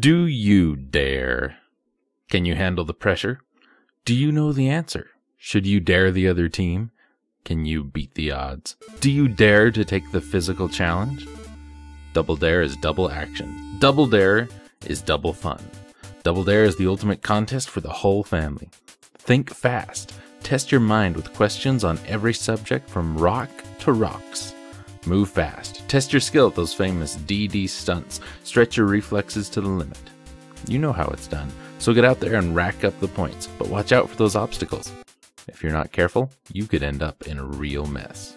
Do you dare? Can you handle the pressure? Do you know the answer? Should you dare the other team? Can you beat the odds? Do you dare to take the physical challenge? Double Dare is double action. Double Dare is double fun. Double Dare is the ultimate contest for the whole family. Think fast. Test your mind with questions on every subject from rock to rocks. Move fast. Test your skill at those famous DD stunts. Stretch your reflexes to the limit. You know how it's done, so get out there and rack up the points, but watch out for those obstacles. If you're not careful, you could end up in a real mess.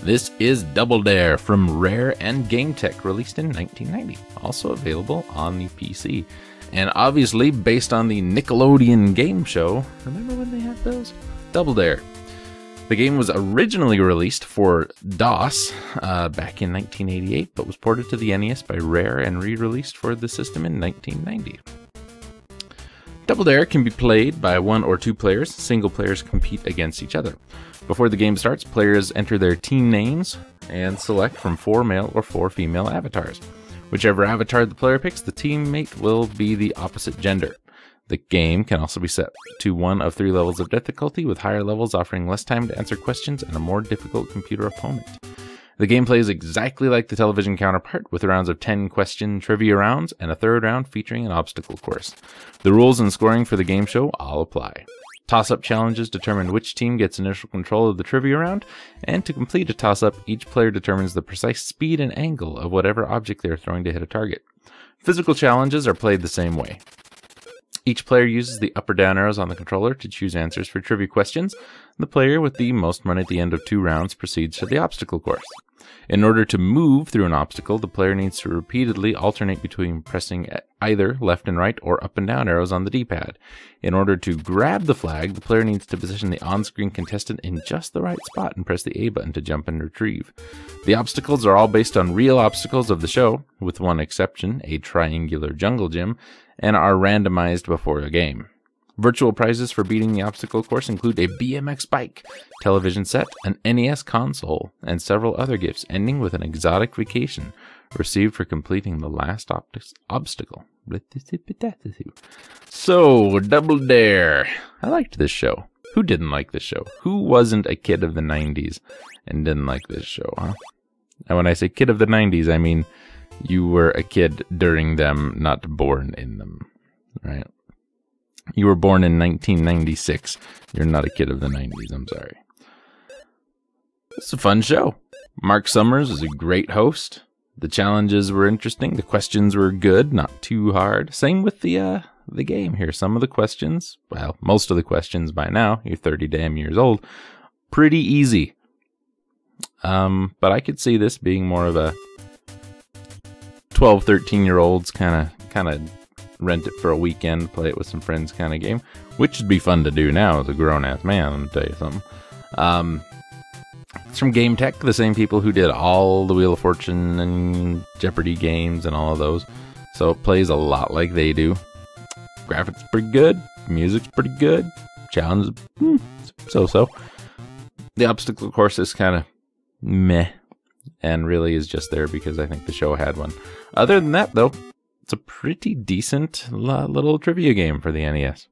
This is Double Dare from Rare and GameTech, released in 1990, also available on the PC. And obviously based on the Nickelodeon game show. Remember when they had those? Double Dare. The game was originally released for DOS back in 1988, but was ported to the NES by Rare and re-released for the system in 1990. Double Dare can be played by 1 or 2 players. Single players compete against each other. Before the game starts, players enter their team names and select from 4 male or 4 female avatars. Whichever avatar the player picks, the teammate will be the opposite gender. The game can also be set to 1 of 3 levels of difficulty, with higher levels offering less time to answer questions and a more difficult computer opponent. The game plays exactly like the television counterpart, with rounds of 10 question trivia rounds and a 3rd round featuring an obstacle course. The rules and scoring for the game show all apply. Toss-up challenges determine which team gets initial control of the trivia round, and to complete a toss-up, each player determines the precise speed and angle of whatever object they are throwing to hit a target. Physical challenges are played the same way. Each player uses the up or down arrows on the controller to choose answers for trivia questions. The player with the most money at the end of 2 rounds proceeds to the obstacle course. In order to move through an obstacle, the player needs to repeatedly alternate between pressing either left and right or up and down arrows on the D-pad. In order to grab the flag, the player needs to position the on-screen contestant in just the right spot and press the A button to jump and retrieve. The obstacles are all based on real obstacles of the show, with one exception, a triangular jungle gym, and are randomized before a game. Virtual prizes for beating the obstacle course include a BMX bike, television set, an NES console, and several other gifts, ending with an exotic vacation received for completing the last obstacle. So, Double Dare. I liked this show. Who didn't like this show? Who wasn't a kid of the 90s and didn't like this show, huh? And when I say kid of the 90s, I mean you were a kid during them, not born in them, right? You were born in 1996. You're not a kid of the 90s, I'm sorry. It's a fun show. Mark Summers is a great host. The challenges were interesting. The questions were good, not too hard. Same with the game here. Some of the questions, well, most of the questions by now, you're 30 damn years old, pretty easy. But I could see this being more of a 12, 13-year-olds kind of rent it for a weekend, play it with some friends kind of game, which would be fun to do now as a grown-ass man, I'm gonna tell you something. It's from GameTech, the same people who did all the Wheel of Fortune and Jeopardy games and all of those, so it plays a lot like they do. Graphics pretty good, music's pretty good, challenges, so-so. The obstacle course is kind of meh, and really is just there because I think the show had one. Other than that, though, it's a pretty decent little trivia game for the NES.